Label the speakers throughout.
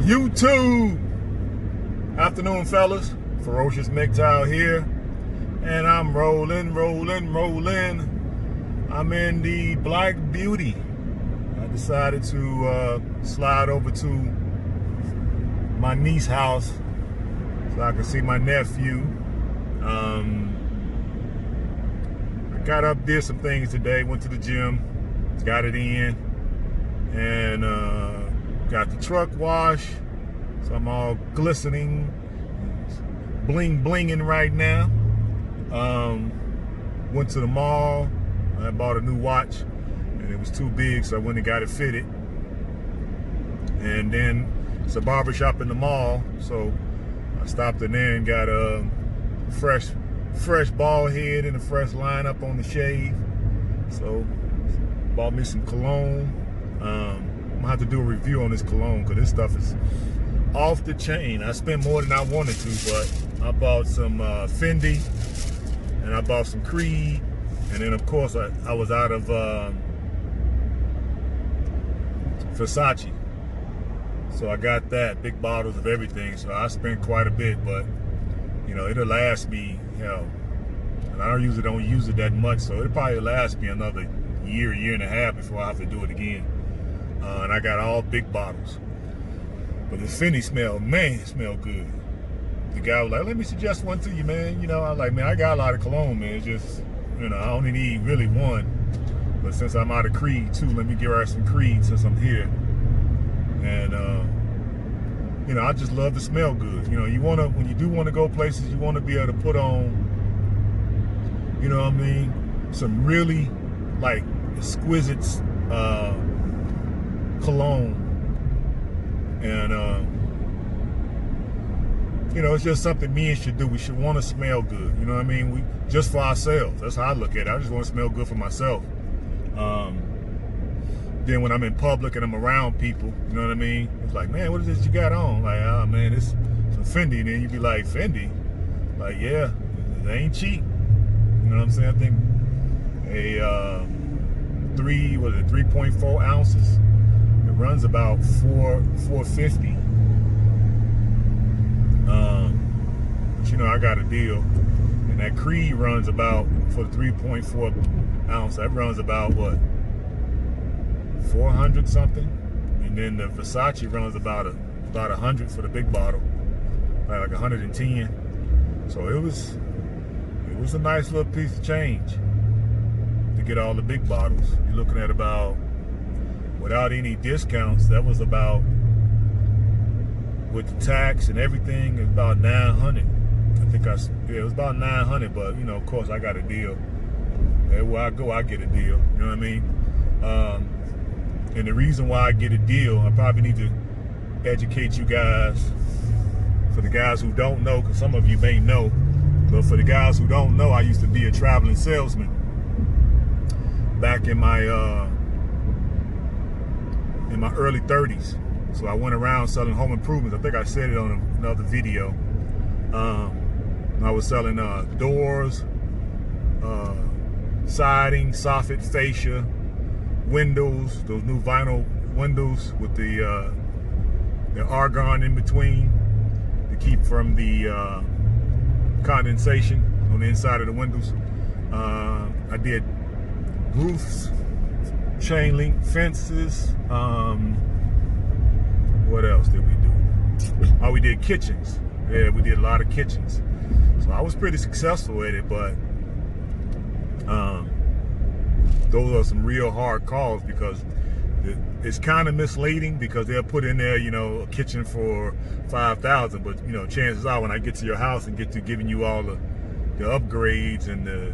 Speaker 1: YouTube. Afternoon, fellas. Ferocious Mgtow here. And I'm rolling. I'm in the Black Beauty. I decided to slide over to my niece's house so I can see my nephew. I got up, did some things today, went to the gym, got it in, and got the truck washed, so I'm all glistening, blinging right now. Went to the mall. I bought a new watch, and it was too big, so I went and got it fitted. And then it's a barbershop in the mall, so I stopped in there and got a fresh bald head and a fresh lineup on the shave. So bought me some cologne. I'm gonna have to do a review on this cologne because this stuff is off the chain. I spent more than I wanted to, but I bought some Fendi, and I bought some Creed, and then of course I was out of Versace, so I got that, big bottles of everything. So I spent quite a bit, but you know, it'll last me, hell, and I usually don't use it that much, so it'll probably last me another year and a half before I have to do it again. And I got all big bottles. But the Fendi smell, man, it smelled good. The guy was like, let me suggest one to you, man. You know, I was like, man, I got a lot of cologne, man. It's just, you know, I only need really one. But since I'm out of Creed too, let me give her some Creed since I'm here. And, you know, I just love to smell good. You know, you want to, when you do want to go places, you want to be able to put on, you know what I mean, some really, like, exquisite cologne. And you know, it's just something men should do. We should want to smell good, you know what I mean? We just for ourselves. That's how I look at it. I just want to smell good for myself. Then when I'm in public and I'm around people, you know what I mean, it's like, man, what is this you got on? Like, oh man, it's some Fendi. And then you be like, Fendi? Like, yeah, it ain't cheap. You know what I'm saying? I think a 3.4 ounces, it runs about $450. But you know, I got a deal, and that Creed runs about, for the 3.4 ounce, that runs about what, 400 something, and then the Versace runs about 100 for the big bottle, like 110. So it was a nice little piece of change to get all the big bottles. You're looking at about, without any discounts, that was about, with the tax and everything, it's about 900. I think yeah, it was about 900, but you know, of course I got a deal. Everywhere I go, I get a deal, you know what I mean? And the reason why I get a deal, I probably need to educate you guys, for the guys who don't know, because some of you may know, but for the guys who don't know, I used to be a traveling salesman back in my early 30s. So I went around selling home improvements. I think I said it on another video. I was selling doors, siding, soffit, fascia, windows, those new vinyl windows with the argon in between to keep from the condensation on the inside of the windows. I did roofs, chain link fences. What else did we do? Oh, we did kitchens. Yeah, we did a lot of kitchens. So I was pretty successful at it, but those are some real hard calls, because it's kind of misleading, because they'll put in there, you know, a kitchen for $5,000, but you know, chances are when I get to your house and get to giving you all the upgrades and the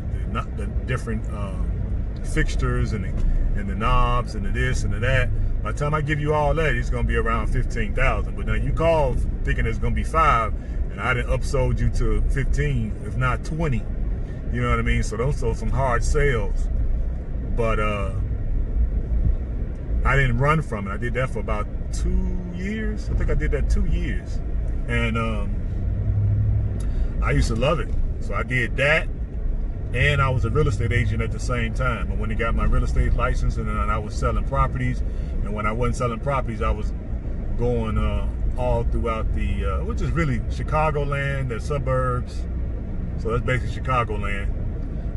Speaker 1: different fixtures and the knobs and the this and the that, by the time I give you all that, it's gonna be around $15,000. But now you call thinking it's gonna be $5,000, and I done upsold you to 15, if not 20. You know what I mean? So those are some hard sales. But I didn't run from it. I did that for about 2 years. I think I did that 2 years, and I used to love it. So I did that, and I was a real estate agent at the same time. But when I got my real estate license, and then I was selling properties, and when I wasn't selling properties, I was going all throughout the, which is really Chicagoland, the suburbs. So that's basically Chicagoland.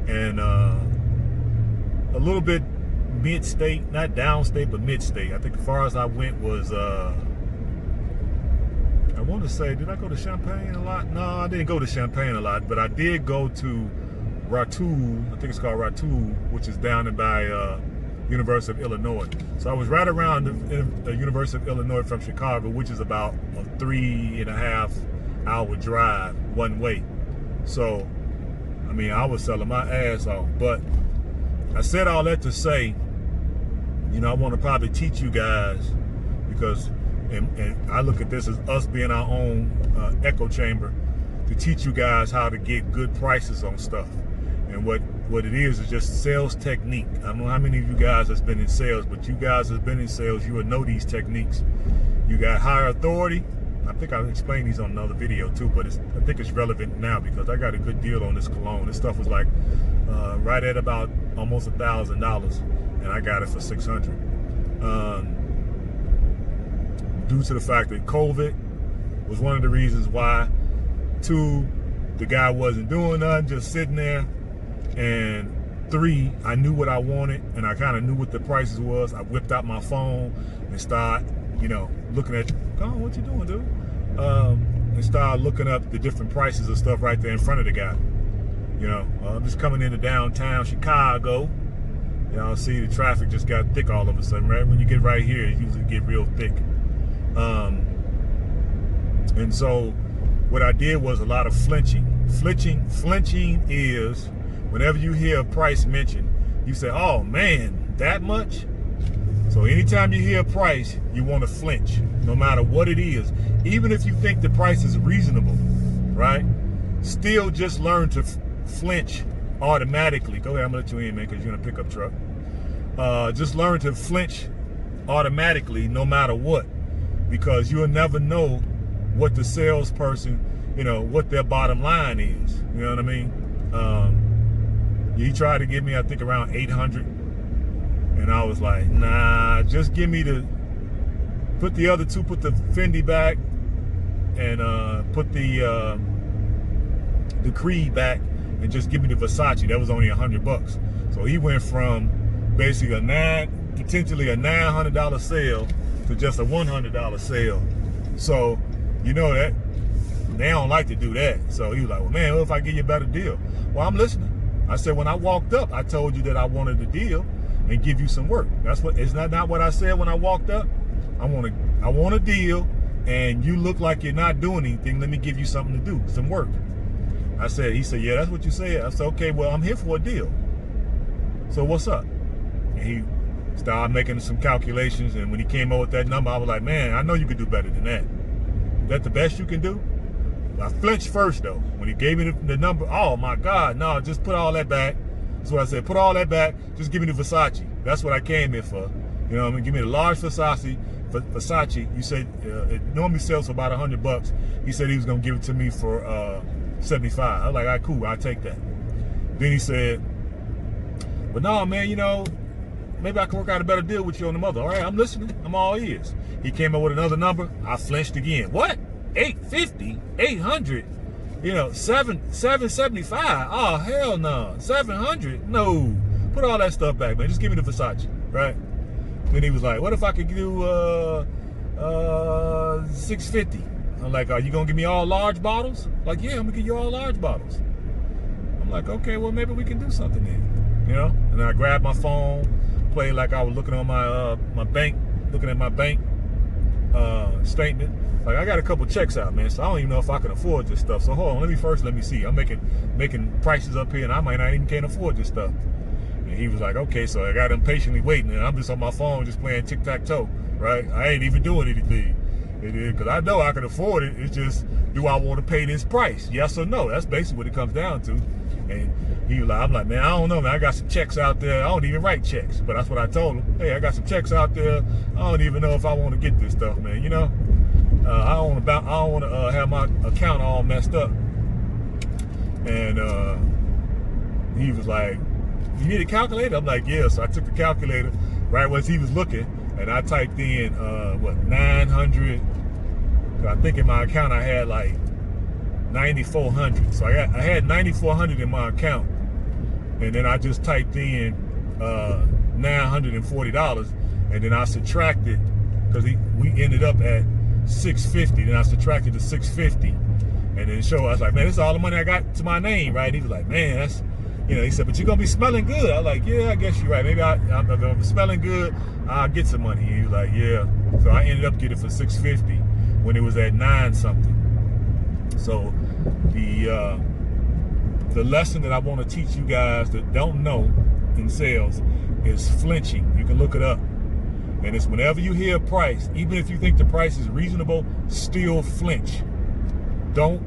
Speaker 1: And a little bit mid-state, not downstate, but mid-state. I think as far as I went was, I want to say, did I go to Champaign a lot? No, I didn't go to Champaign a lot, but I did go to Ratu, I think it's called Ratu, which is down by University of Illinois. So I was right around the University of Illinois from Chicago, which is about a 3.5 hour drive one way. So, I mean, I was selling my ass off. But I said all that to say, you know, I want to probably teach you guys, because and I look at this as us being our own echo chamber, to teach you guys how to get good prices on stuff. And what it is just sales technique. I don't know how many of you guys has been in sales, but you guys have been in sales, you will know these techniques. You got higher authority. I think I explained these on another video too, but I think it's relevant now because I got a good deal on this cologne. This stuff was like right at about almost $1,000, and I got it for $600. Due to the fact that COVID was one of the reasons why. 2, the guy wasn't doing nothing, just sitting there. And 3, I knew what I wanted, and I kind of knew what the prices was. I whipped out my phone and started, you know, looking at, oh, what you doing, dude? And started looking up the different prices of stuff right there in front of the guy. You know, I'm just coming into downtown Chicago. You know, see the traffic just got thick all of a sudden, right? When you get right here, it usually get real thick. And so what I did was a lot of flinching. Flinching is whenever you hear a price mentioned, you say, oh man, that much? So anytime you hear a price, you want to flinch, no matter what it is. Even if you think the price is reasonable, right? Still just learn to flinch automatically. Go ahead, I'm gonna let you in, man, because you're in a pickup truck. Just learn to flinch automatically no matter what, because you'll never know what the salesperson, you know, what their bottom line is. You know what I mean? He tried to give me, I think, around 800, and I was like, nah, just give me put the other 2, put the Fendi back, and put the Creed back, and just give me the Versace. That was only $100. So he went from basically potentially a $900 sale to just a $100 sale. So, you know that they don't like to do that. So he was like, well, man, what if I give you a better deal? Well, I'm listening. I said, when I walked up, I told you that I wanted a deal and give you some work. That's what, is that not what I said when I walked up? I want a deal, and you look like you're not doing anything. Let me give you something to do, some work. He said, yeah, that's what you said. I said, okay, well, I'm here for a deal. So what's up? And he started making some calculations, and when he came up with that number, I was like, man, I know you could do better than that. Is that the best you can do? I flinched first, though. When he gave me the number, oh my God, no, just put all that back. That's what I said, put all that back, just give me the Versace. That's what I came here for. You know what I mean? Give me the large Versace. You said it normally sells for about $100. He said he was gonna give it to me for 75. I was like, all right, cool, I'll take that. Then he said, but no, man, you know, maybe I can work out a better deal with you on the mother. All right, I'm listening. I'm all ears. He came up with another number. I flinched again. What? 850, 800, you know, 775. Oh, hell no. 700? No. Put all that stuff back, man. Just give me the Versace, right? Then he was like, what if I could do 650? I'm like, are you gonna give me all large bottles? Like, yeah, I'm gonna give you all large bottles. I'm like, okay, well, maybe we can do something then, you know? And then I grabbed my phone, played like I was looking on my bank, looking at my bank statement. Like, I got a couple checks out, man, so I don't even know if I can afford this stuff. So hold on, let me see. I'm making prices up here, and I might not even can't afford this stuff. And he was like, okay, so I got him patiently waiting, and I'm just on my phone just playing tic-tac-toe, right? I ain't even doing anything. Because I know I can afford it. It's just, do I want to pay this price? Yes or no? That's basically what it comes down to. And he was like, I'm like, man, I don't know, man. I got some checks out there. I don't even write checks. But that's what I told him. Hey, I got some checks out there. I don't even know if I want to get this stuff, man. You know, I don't want to have my account all messed up. And he was like, you need a calculator? I'm like, yeah. So I took the calculator right as he was looking, and I typed in what, 900 I think in my account I had like 9,400. So I had 9,400 in my account, and then I just typed in $940, and then I subtracted, because we ended up at 650. Then I subtracted the 650, and then I was like, man, this is all the money I got to my name, right? And he was like, man, that's, he said, but you're gonna be smelling good. I was like, yeah, I guess you're right. Maybe if I'm smelling good, I'll get some money. And he was like, yeah. So I ended up getting it for 650 when it was at 9 something. So the lesson that I want to teach you guys that don't know in sales is flinching. You can look it up. And it's whenever you hear a price, even if you think the price is reasonable, still flinch. Don't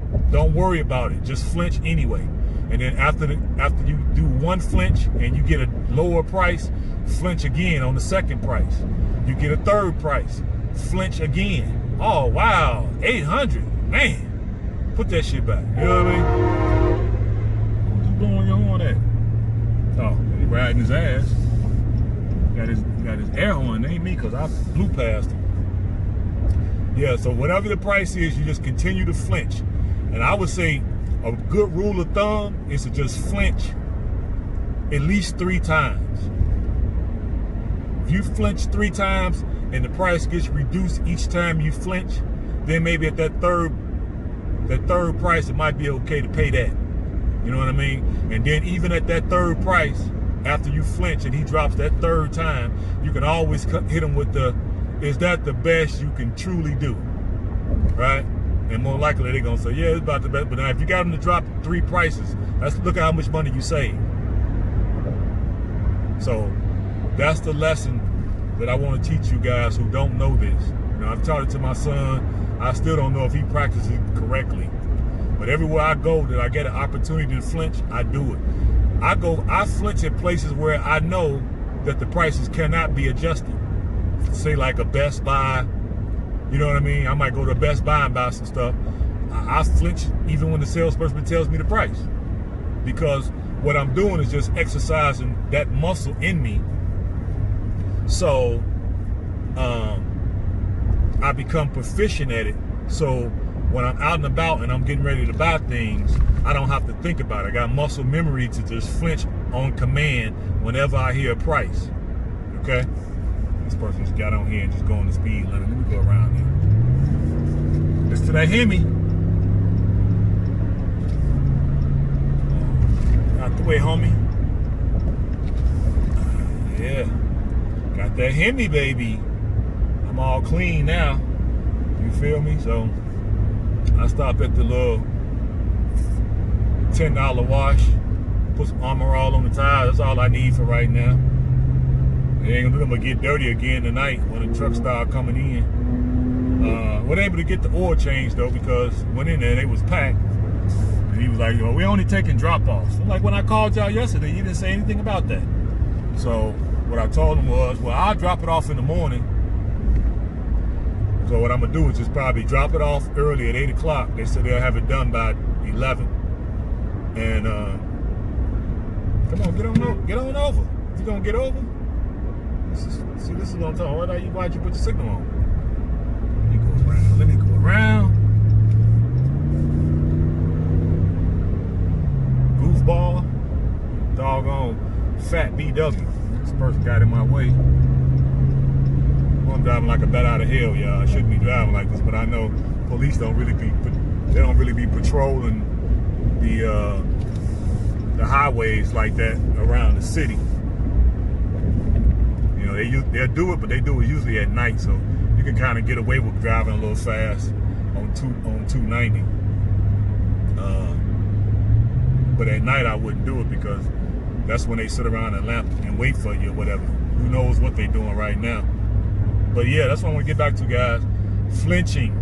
Speaker 1: worry about it. Just flinch anyway. And then after you do one flinch and you get a lower price, flinch again on the second price. You get a third price, flinch again. Oh wow, 800, man. Put that shit back. You know what I mean? Who's blowing your horn at? Oh, he riding his ass. Got his air horn. It ain't me, because I blew past him. Yeah, so whatever the price is, you just continue to flinch. And I would say a good rule of thumb is to just flinch at least 3 times. If you flinch 3 times and the price gets reduced each time you flinch, then maybe at that third price, it might be okay to pay that. You know what I mean? And then even at that third price, after you flinch and he drops that third time, you can always hit him with is that the best you can truly do? Right? And more likely they're gonna say, yeah, it's about the best. But now if you got them to drop 3 prices, look at how much money you save. So that's the lesson that I want to teach you guys who don't know this. I've taught it to my son. I still don't know if he practices it correctly. But everywhere I go that I get an opportunity to flinch, I do it. I flinch at places where I know that the prices cannot be adjusted. Say like a Best Buy, you know what I mean? I might go to a Best Buy and buy some stuff. I flinch even when the salesperson tells me the price, because what I'm doing is just exercising that muscle in me. So I become proficient at it. So when I'm out and about and I'm getting ready to buy things, I don't have to think about it. I got muscle memory to just flinch on command whenever I hear a price. Okay? This person just got on here and just going the speed limit. Let me go around here. It's to that Hemi. Out the way, homie. Yeah. Got that Hemi, baby. I'm all clean now. You feel me? So I stop at the little $10 wash, put some Armor All on the tires. That's all I need for right now. It ain't gonna get dirty again tonight when the truck start coming in. Wasn't able to get the oil change though, because went in there and it was packed. And he was like, "Well, we only taking drop-offs." I'm like, when I called y'all yesterday, you didn't say anything about that. So what I told him was, well, I'll drop it off in the morning. So what I'm gonna do is just probably drop it off early at 8 o'clock. They said they'll have it done by 11. And come on, get on over. You gonna get over? This is what I'm talking about. Why'd you put the signal on? Let me go around. Goofball. Doggone fat BW. This person got in my way. I'm driving like a bat out of hell, y'all. I shouldn't be driving like this, but I know police don't really be patrolling the highways like that around the city. You know, they'll do it, but they do it usually at night, so you can kind of get away with driving a little fast on 290. But at night I wouldn't do it, because that's when they sit around and wait for you or whatever. Who knows what they're doing right now. But yeah, that's what I want to get back to, guys. Flinching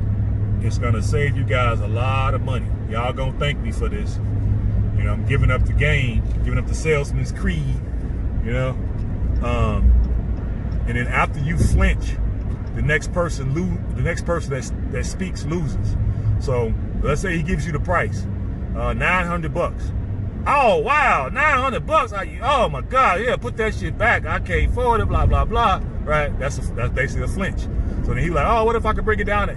Speaker 1: is going to save you guys a lot of money. Y'all going to thank me for this. You know, I'm giving up the game, giving up the salesman's creed, you know. And then after you flinch, the next person that speaks loses. So let's say he gives you the price, $900. Oh wow, $900. Oh my God, yeah, put that shit back. I can't afford it. Blah blah blah. Right? That's basically a flinch. So then he's like, oh, what if I could bring it down to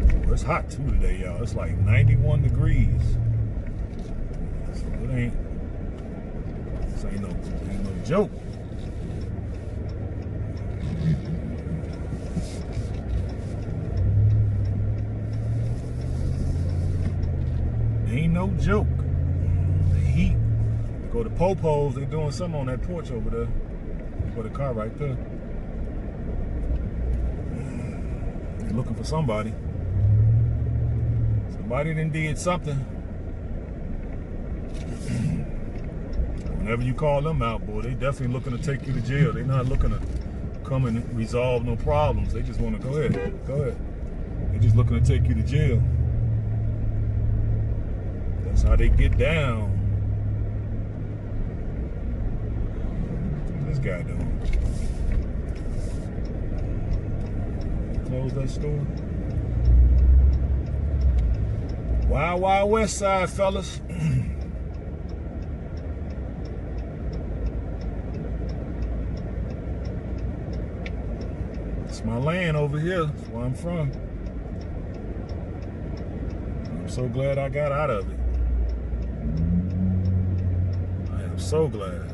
Speaker 1: It's hot too today, y'all. It's like 91 degrees. So this ain't no joke. Ain't no joke. The heat. Go to Popo's, they doing something on that porch over there. For the car right there. They're looking for somebody. Somebody done did something. Whenever you call them out, boy, they definitely looking to take you to jail. They're not looking to come and resolve no problems. They just want to go ahead. They're just looking to take you to jail. That's how they get down. What's this guy doing? Close that store. Wild, wild West Side, fellas. It's my land over here. That's where I'm from. I'm so glad I got out of it. I am so glad.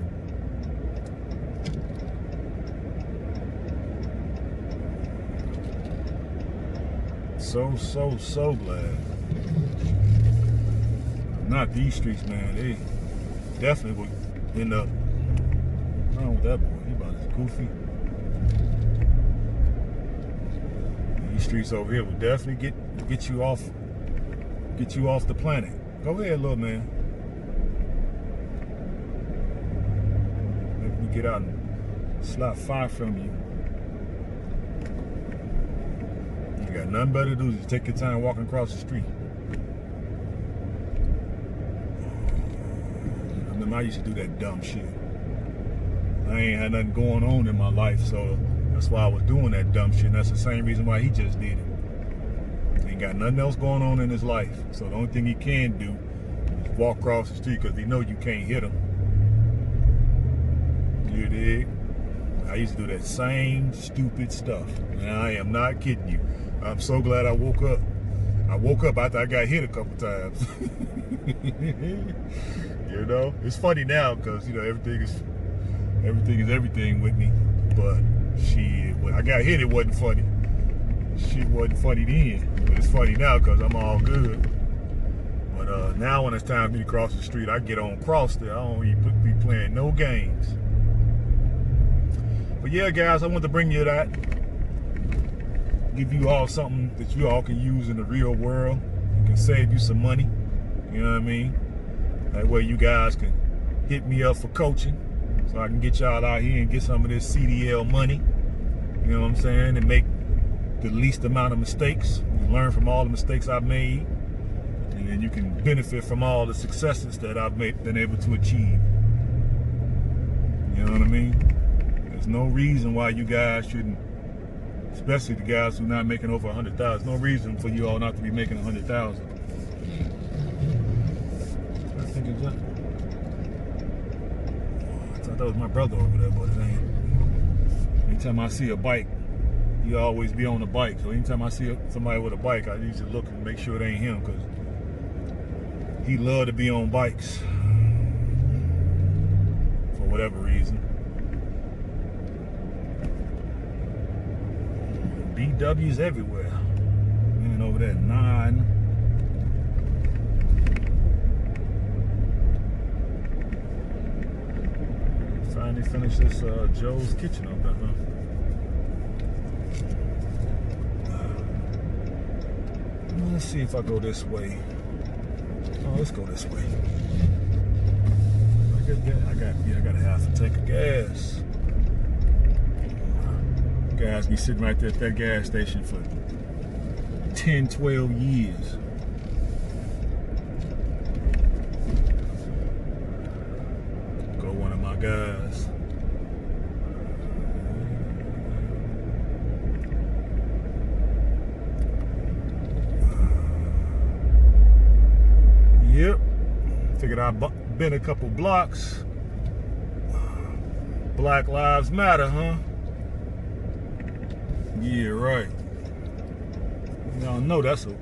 Speaker 1: So glad. Not these streets, man. They definitely would end up. What's wrong with that boy? He about as goofy. These streets over here will definitely get you off the planet. Go ahead, little man. Let me get out and slap far from you. You got nothing better to do than take your time walking across the street. I remember I used to do that dumb shit. I ain't had nothing going on in my life, so that's why I was doing that dumb shit. And that's the same reason why he just did it. He ain't got nothing else going on in his life. So the only thing he can do is walk across the street because he know you can't hit him. You dig? I used to do that same stupid stuff. And I am not kidding you. I'm so glad I woke up. I woke up after I got hit a couple times. You know, it's funny now because, you know, everything is everything with me. But shit, when I got hit, it wasn't funny. Shit wasn't funny then. But it's funny now because I'm all good. But now when it's time for me to cross the street, I get on cross there. I don't even be playing no games. But yeah, guys, I want to bring you that. Give you all something that you all can use in the real world. It can save you some money. You know what I mean? That way you guys can hit me up for coaching so I can get y'all out here and get some of this CDL money. You know what I'm saying? And make the least amount of mistakes. You learn from all the mistakes I've made. And then you can benefit from all the successes that I've been able to achieve. You know what I mean? There's no reason why you guys shouldn't, especially the guys who are not making over 100,000. No reason for you all not to be making 100,000. I think it's just, I thought that was my brother over there, but it ain't. Anytime I see a bike, he always be on the bike. So anytime I see somebody with a bike, I usually look and make sure it ain't him because he love to be on bikes for whatever reason. BW's everywhere. Man, over there, 9. Finally finished this Joe's Kitchen up there, huh? Let's see if I go this way. Oh, let's go this way. I got a half a tank of gas. Guys be sitting right there at that gas station for 10, 12 years. Go one of my guys. Yep. Figured I'd been a couple blocks. Black Lives Matter, huh? Yeah, right. Y'all know that's a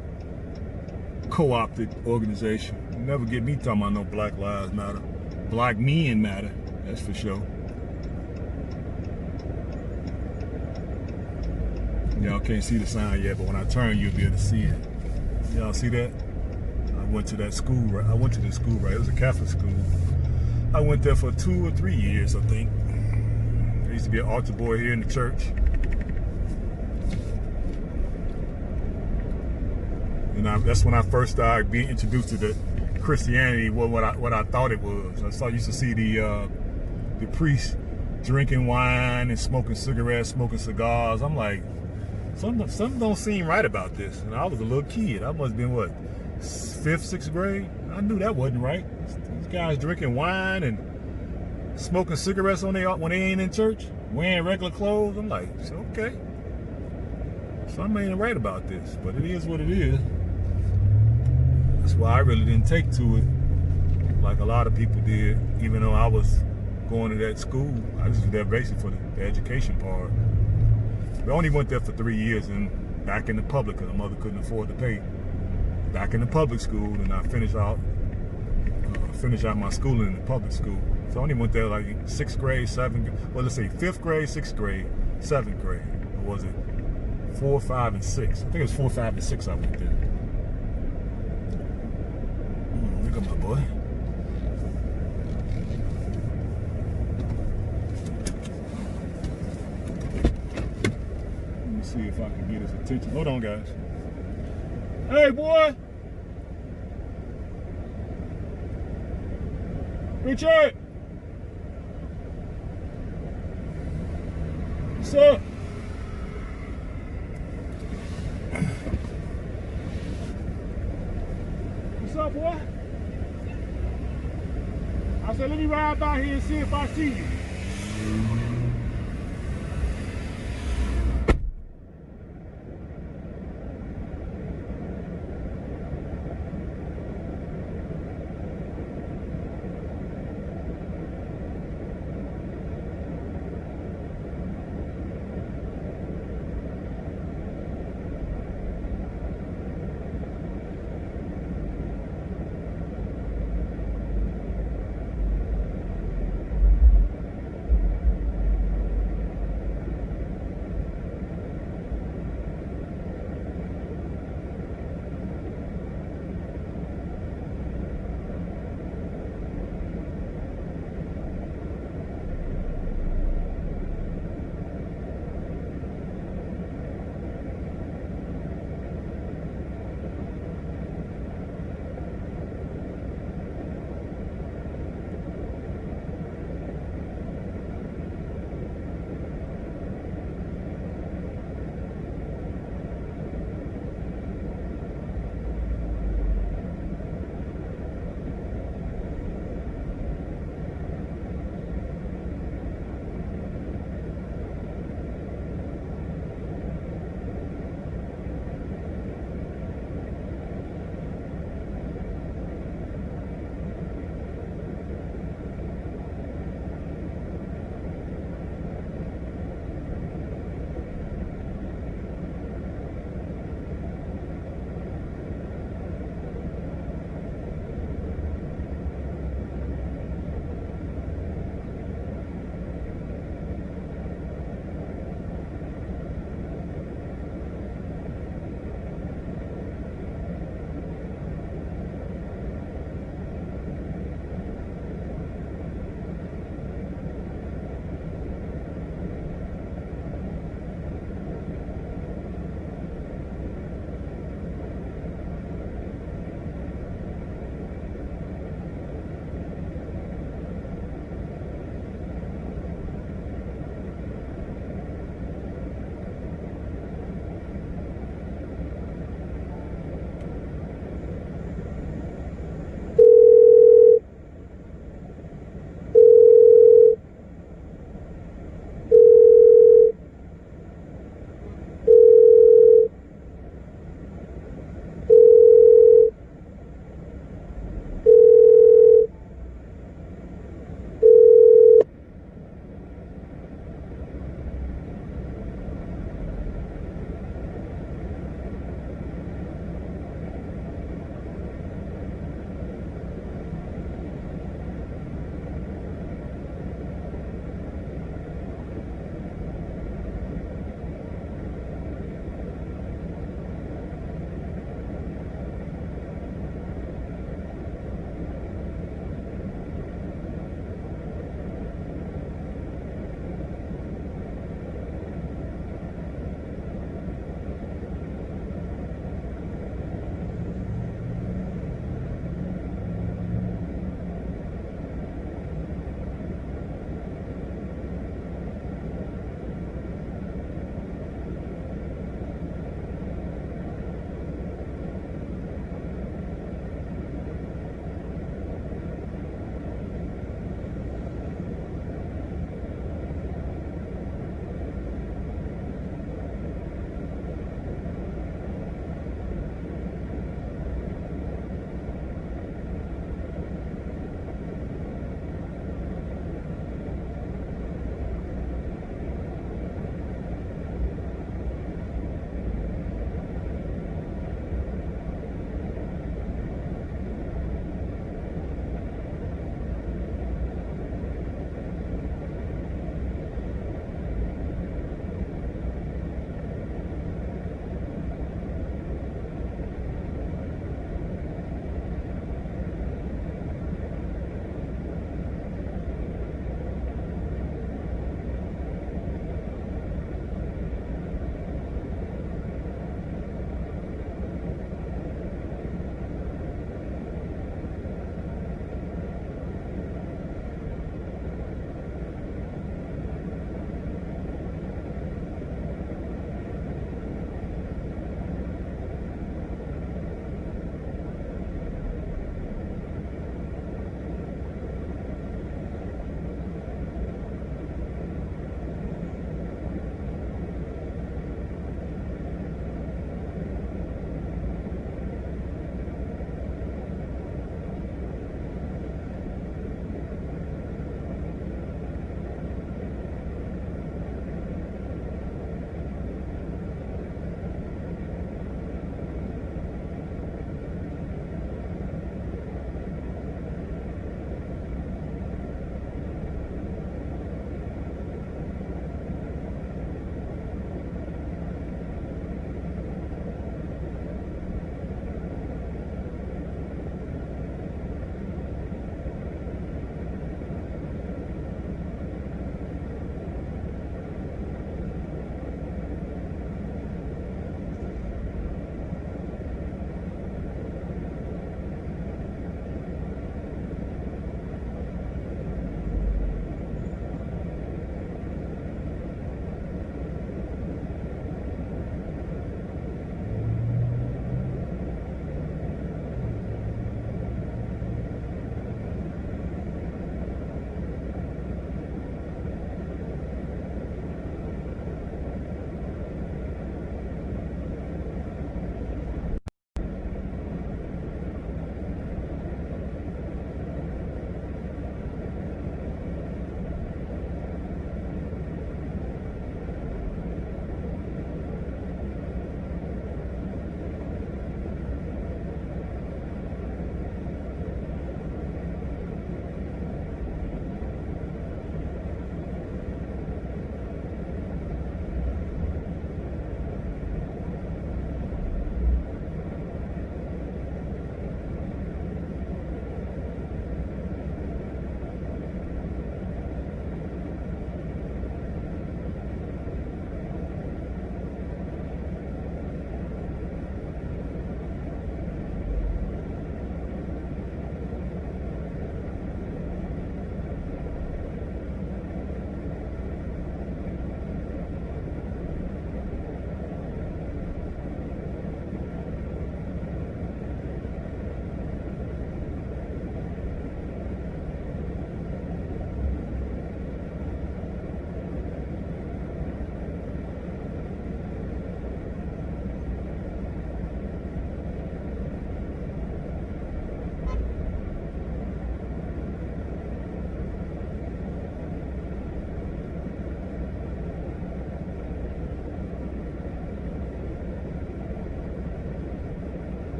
Speaker 1: co-opted organization. You never get me talking about no Black Lives Matter. Black men matter, that's for sure. Y'all can't see the sign yet, but when I turn, you'll be able to see it. Y'all see that? I went to that school, right? I went to this school, right? It was a Catholic school. I went there for 2 or 3 years, I think. There used to be an altar boy here in the church. And that's when I first started being introduced to the Christianity, what I thought it was. I used to see the priests drinking wine and smoking cigarettes, smoking cigars. I'm like, something don't seem right about this. And I was a little kid. I must have been, what, 5th, 6th grade? I knew that wasn't right. These guys drinking wine and smoking cigarettes when they ain't in church, wearing regular clothes. I'm like, okay. Something ain't right about this, but it is what it is. That's why I really didn't take to it like a lot of people did, even though I was going to that school. I just was there basically for the education part. We only went there for 3 years and back in the public because my mother couldn't afford to pay. Back in the public school, and I finished out my schooling in the public school. So I only went there like 6th grade, 7th, well, let's say 5th grade, 6th grade, 7th grade. Or was it 4, 5, and 6? I think it was 4, 5, and 6 I went there. Look at my boy. Let me see if I can get his attention. Hold on, guys. Hey, boy! Richard! What's up? What's up, boy? I said, let me ride by here and see if I see you.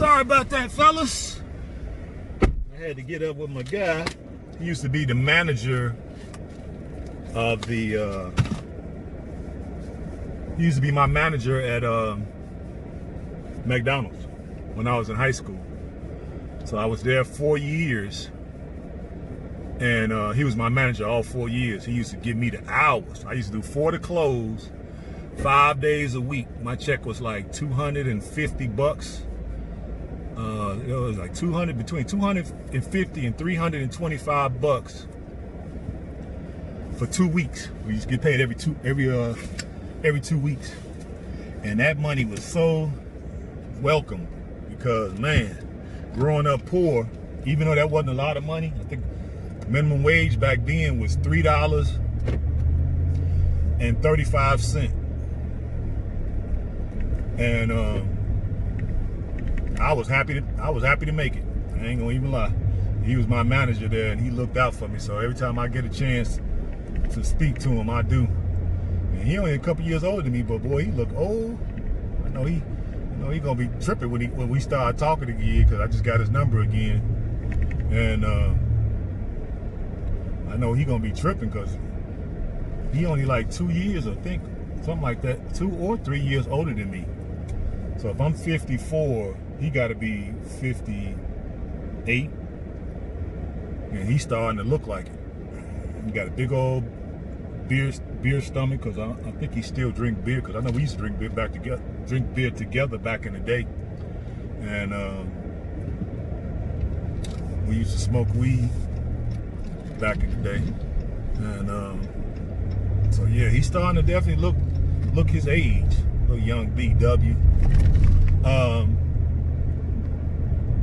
Speaker 1: Sorry about that, fellas. I had to get up with my guy. He used to be the manager of the, he used to be my manager at McDonald's when I was in high school. So I was there 4 years, and he was my manager all 4 years. He used to give me the hours. I used to do 4 to close, 5 days a week. My check was like $250. It was like between $250 and $325 for 2 weeks. We used to get paid every 2 weeks, and that money was so welcome because, man, growing up poor, even though that wasn't a lot of money, I think minimum wage back then was $3.35, and I was happy to make it. I ain't gonna even lie. He was my manager there, and he looked out for me. So every time I get a chance to speak to him, I do. And he only a couple years older than me, but boy, he look old. I know he gonna be tripping when we start talking again, because I just got his number again, and I know he gonna be tripping because he only like 2 years, I think, something like that, 2 or 3 years older than me. So if I'm 54, he got to be 58, and he's starting to look like it. He got a big old beer stomach, because I think he still drink beer, because I know we used to drink beer together back in the day, and we used to smoke weed back in the day, and so yeah, he's starting to definitely look his age, little young BW.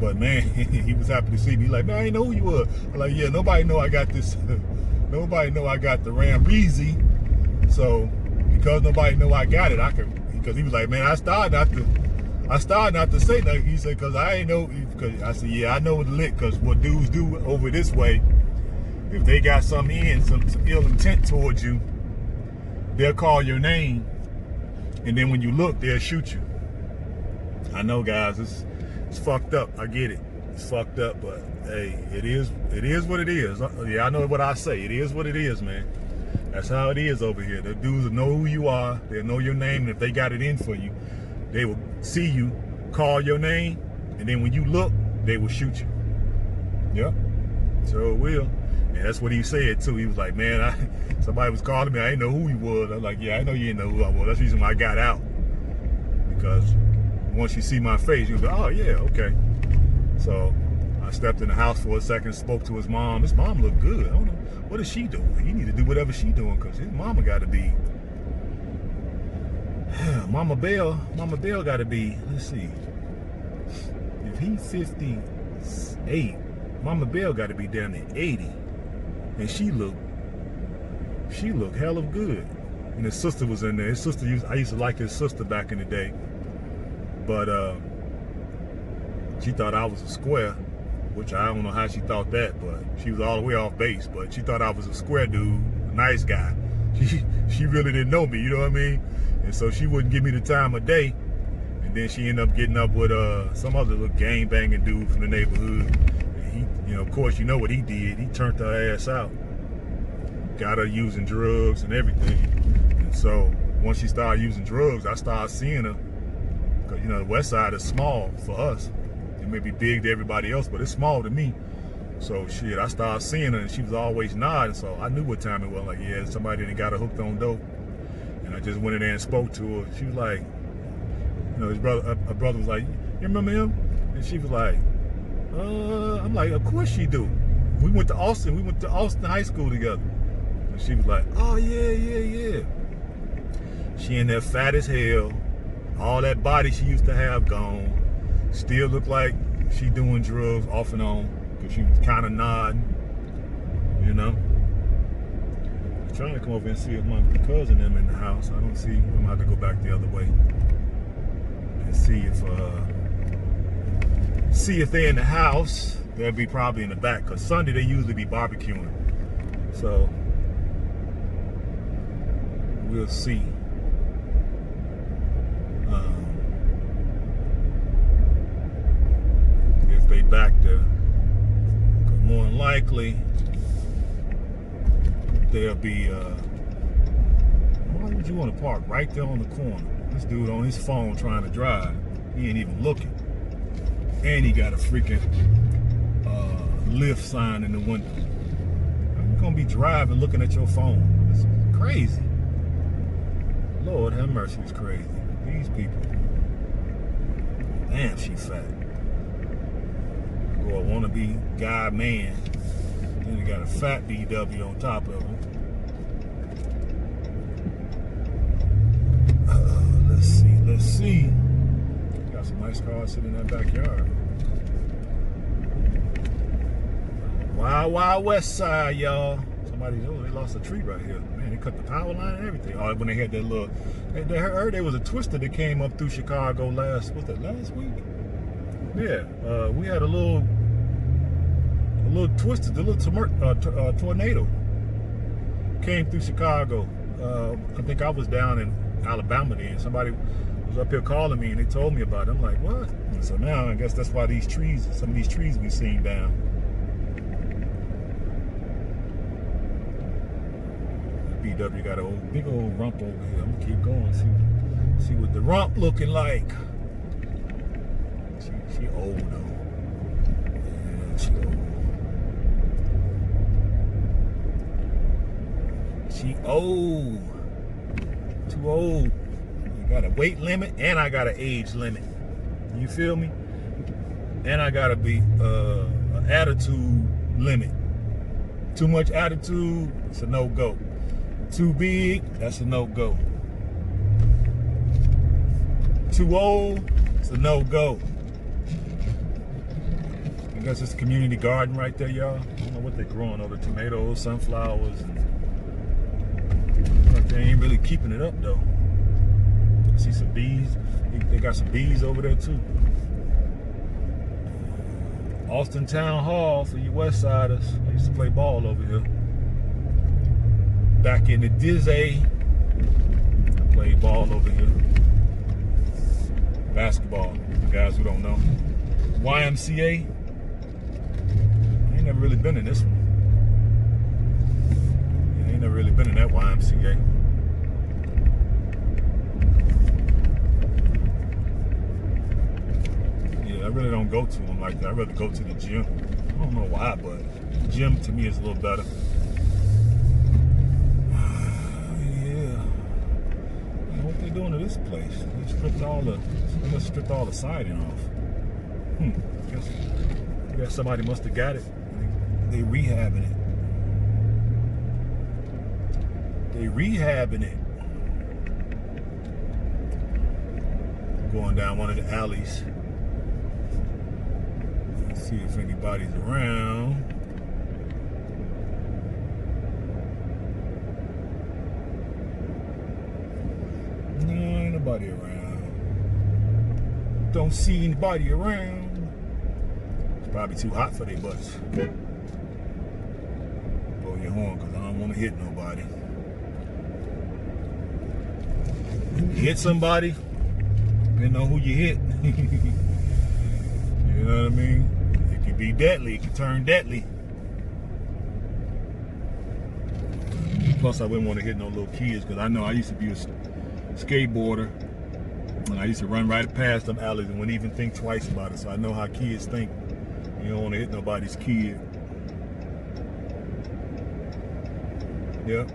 Speaker 1: But man, he was happy to see me. He's like, man, I didn't know who you were. I'm like, yeah, nobody know I got this. Nobody know I got the Ram Reezy. So because nobody know I got it, I can. Because he was like, man, I started not to say nothing. He said, because I ain't know. Because I said, yeah, I know it's lit. Because what dudes do over this way, if they got some ill intent towards you, they'll call your name, and then when you look, they'll shoot you. I know, guys, it's fucked up. I get it. It's fucked up, but hey, it is what it is. Yeah, I know what I say. It is what it is, man. That's how it is over here. The dudes will know who you are. They'll know your name, and if they got it in for you, they will see you, call your name, and then when you look, they will shoot you. Yep. So it will. And that's what he said too. He was like, man, somebody was calling me. I didn't know who he was. I was like, yeah, I know you didn't know who I was. That's the reason why I got out. Because once you see my face, you go, oh yeah, okay. So I stepped in the house for a second, spoke to his mom. His mom looked good. I don't know, what is she doing? He need to do whatever she doing, because his mama got to be, Mama Bell got to be, let's see, if he's 58, Mama Bell got to be down at 80, and she looked hell of good. And his sister was in there. His sister I used to like his sister back in the day. But she thought I was a square, which I don't know how she thought that, but she was all the way off base. But she thought I was a square dude, a nice guy. She really didn't know me, you know what I mean? And so she wouldn't give me the time of day. And then she ended up getting up with some other little gang banging dude from the neighborhood. And he, of course, you know what he did. He turned her ass out. Got her using drugs and everything. And so once she started using drugs, I started seeing her. Because, the Westside is small for us. It may be big to everybody else, but it's small to me. So shit, I started seeing her, and she was always nodding. So I knew what time it was. Like, yeah, somebody done got her hooked on dope. And I just went in there and spoke to her. She was like, her brother was like, you remember him? And she was like, I'm like, of course she do. We went to Austin High School together. And she was like, oh yeah. She in there fat as hell. All that body she used to have gone. Still look like she doing drugs off and on, because she was kind of nodding, I'm trying to come over and see if my cousin them in the house. I don't see. I'm gonna have to go back the other way and see if they're in the house. They'll be probably in the back, because Sunday they usually be barbecuing. So we'll see. back there. Because more than likely, there'll be, why would you want to park right there on the corner? This dude on his phone trying to drive. He ain't even looking. And he got a freaking lift sign in the window. You're going to be driving looking at your phone. It's crazy. Lord have mercy, it's crazy. These people. Damn, she fat. Or a wannabe guy man. Then you got a fat BW on top of him. Let's see. Got some nice cars sitting in that backyard. Wild Westside, y'all. Somebody, oh, they lost a tree right here. Man, they cut the power line and everything. Oh, when they had that little, they heard there was a twister that came up through Chicago last week? Yeah, we had a little twister, a little tornado came through Chicago. I think I was down in Alabama then. Somebody was up here calling me and they told me about it. I'm like, what? And so now I guess that's why these trees, some of these trees we seen down. BW got a big old rump over here. I'm gonna keep going, see what the rump looking like. She old though. Yeah, she old. She old. Too old. You got a weight limit and I got an age limit. You feel me? And I gotta be an attitude limit. Too much attitude, it's a no-go. Too big, that's a no-go. Too old, it's a no-go. I guess it's a community garden right there, y'all. I don't know what they're growing over, tomatoes, sunflowers. But they ain't really keeping it up though. I see some bees. They got some bees over there too. Austin Town Hall for you Westsiders. I used to play ball over here. Back in the Dizzy, I played ball over here. Basketball, for guys who don't know. YMCA. I ain't never really been in this one. Yeah, I ain't never really been in that YMCA. Yeah, I really don't go to them like that. I'd rather go to the gym. I don't know why, but the gym to me is a little better. Doing to this place? They stripped all the siding off. I guess somebody must have got it. They rehabbing it. Going down one of the alleys. Let's see if anybody's around. Nobody around. Don't see anybody around. It's probably too hot for their butts. Blow your horn because I don't want to hit nobody. You hit somebody, depending on who you hit. You know what I mean? It can be deadly. It can turn deadly. Plus, I wouldn't want to hit no little kids because I know I used to be a skateboarder, and I used to run right past them alleys and wouldn't even think twice about it. So I know how kids think. You don't want to hit nobody's kid. Yep.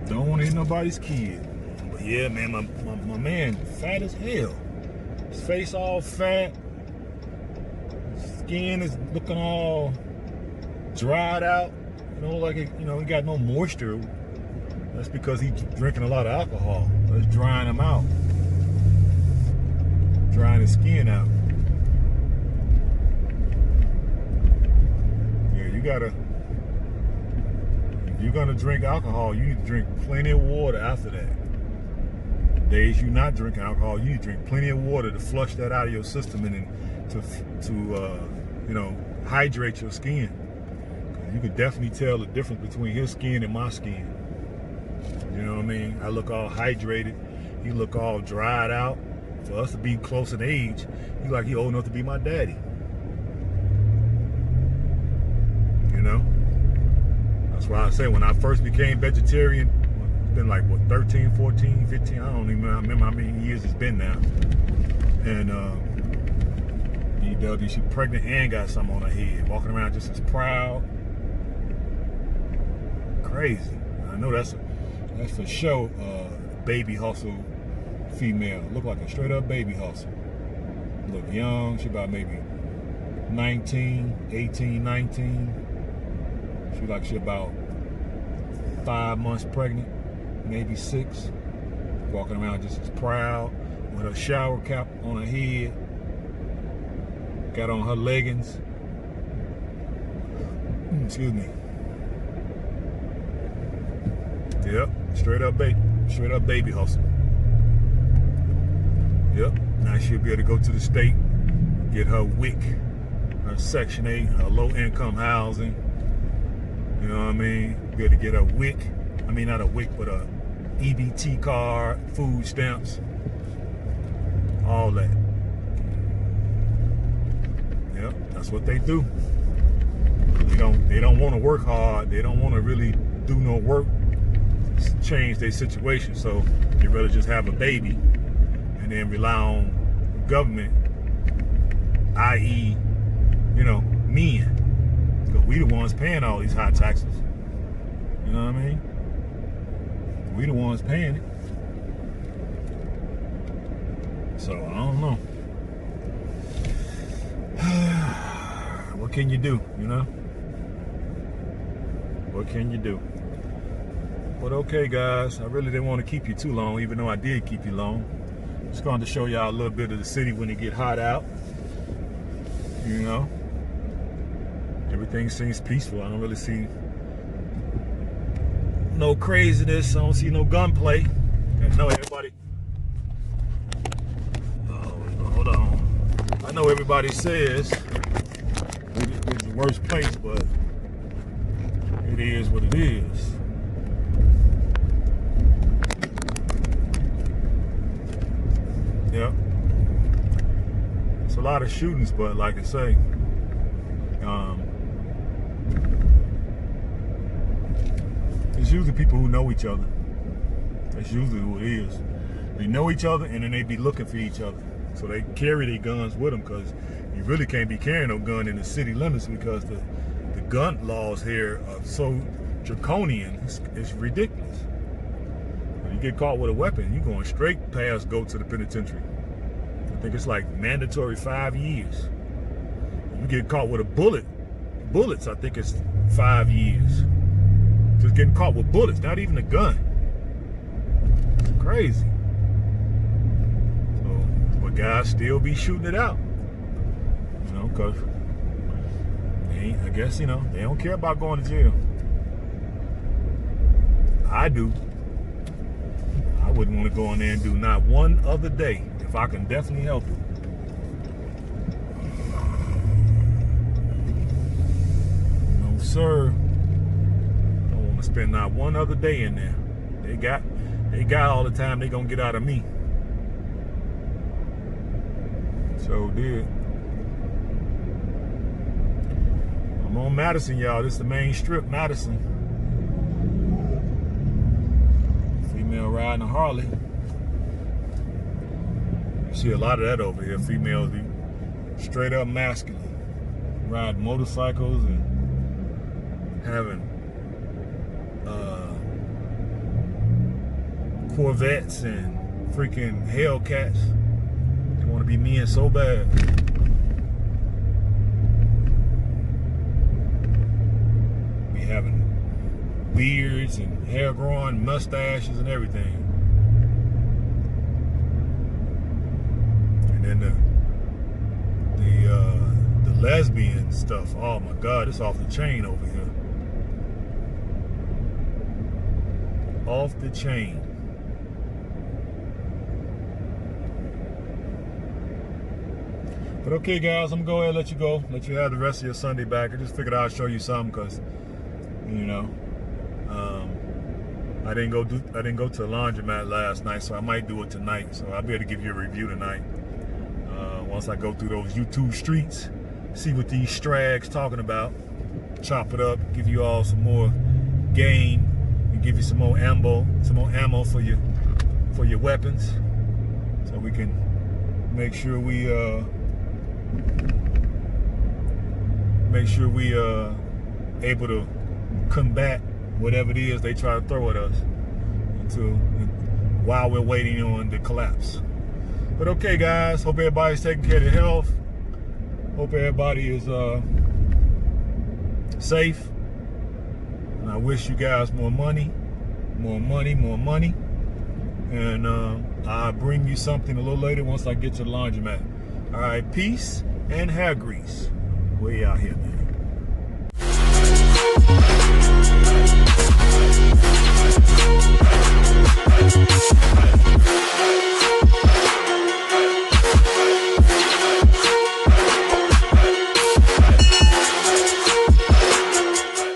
Speaker 1: Don't want to hit nobody's kid. But yeah, man, my man fat as hell. His face all fat. His skin is looking all dried out. You know, like it, you know, he got no moisture. That's because he's drinking a lot of alcohol. That's drying him out. Drying his skin out. Yeah, you gotta, if you're gonna drink alcohol, you need to drink plenty of water after that. Days you're not drinking alcohol, you need to drink plenty of water to flush that out of your system and then to you know, hydrate your skin. You can definitely tell the difference between his skin and my skin. You know what I mean? I look all hydrated. He look all dried out. for us to be close in age, he old enough to be my daddy. You know? That's why I say when I first became vegetarian, it's been like, what, 13, 14, 15, I don't even remember how many years it's been now. And BW, she pregnant and got something on her head, walking around just as proud. Crazy. I know that's for sure baby hustle female. Look like a straight up baby hustle. Look young, she about maybe 19, 18, 19. She about 5 months pregnant, maybe 6. Walking around just as proud with her shower cap on her head. Got on her leggings. Excuse me. Yep, straight up baby hustle. Yep, now she'll be able to go to the state, get her WIC, her Section 8, her low income housing. You know what I mean? Be able to get a WIC, I mean not a WIC, but a EBT card, food stamps, all that. Yep, that's what they do. They don't want to work hard. They don't want to really do no work, change their situation. So they rather just have a baby and then rely on government, i.e., you know, men. Because we the ones paying all these high taxes. You know what I mean? We the ones paying it. So I don't know. What can you do, you know? What can you do? But okay, guys, I really didn't want to keep you too long, even though I did keep you long. Just going to show y'all a little bit of the city when it get hot out. You know? Everything seems peaceful. I don't really see no craziness. I don't see no gunplay. I know everybody. Oh, hold on. I know everybody says it's the worst place, but it is what it is. Yep. It's a lot of shootings, but like I say, it's usually people who know each other. That's usually who it is. They know each other and then they be looking for each other. So they carry their guns with them, because you really can't be carrying no gun in the city limits, because the gun laws here are so draconian. It's ridiculous. When you get caught with a weapon, you're going straight past go to the penitentiary. I think it's like mandatory 5 years. You get caught with a bullets, I think it's 5 years. Just getting caught with bullets, not even a gun. It's crazy. So, but guys still be shooting it out. You know, because I guess, you know, they don't care about going to jail. I do. I wouldn't want to go in there and do not one other day if I can definitely help it. No, sir. Don't want to spend not one other day in there. They got all the time they gonna get out of me. So did. I'm on Madison, y'all. This is the main strip, Madison. Female riding a Harley. You see a lot of that over here. Females be straight up masculine. Ride motorcycles and having Corvettes and freaking Hellcats. They want to be men so bad. Be having beards and hair growing, mustaches and everything. And then the lesbian stuff. Oh my God, it's off the chain over here. Off the chain. But okay, guys, I'm gonna go ahead and let you go. Let you have the rest of your Sunday back. I just figured I'd show you something, because, you know, I didn't go to the laundromat last night, so I might do it tonight. So I'll be able to give you a review tonight. Once I go through those YouTube streets, see what these strags talking about, chop it up, give you all some more game, and give you some more ammo for your weapons, so we can make sure we able to combat whatever it is they try to throw at us while we're waiting on the collapse. But okay, guys, hope everybody's taking care of their health. Hope everybody is safe. And I wish you guys more money. And I'll bring you something a little later once I get to the laundromat. All right, peace and hair grease. We out here, man.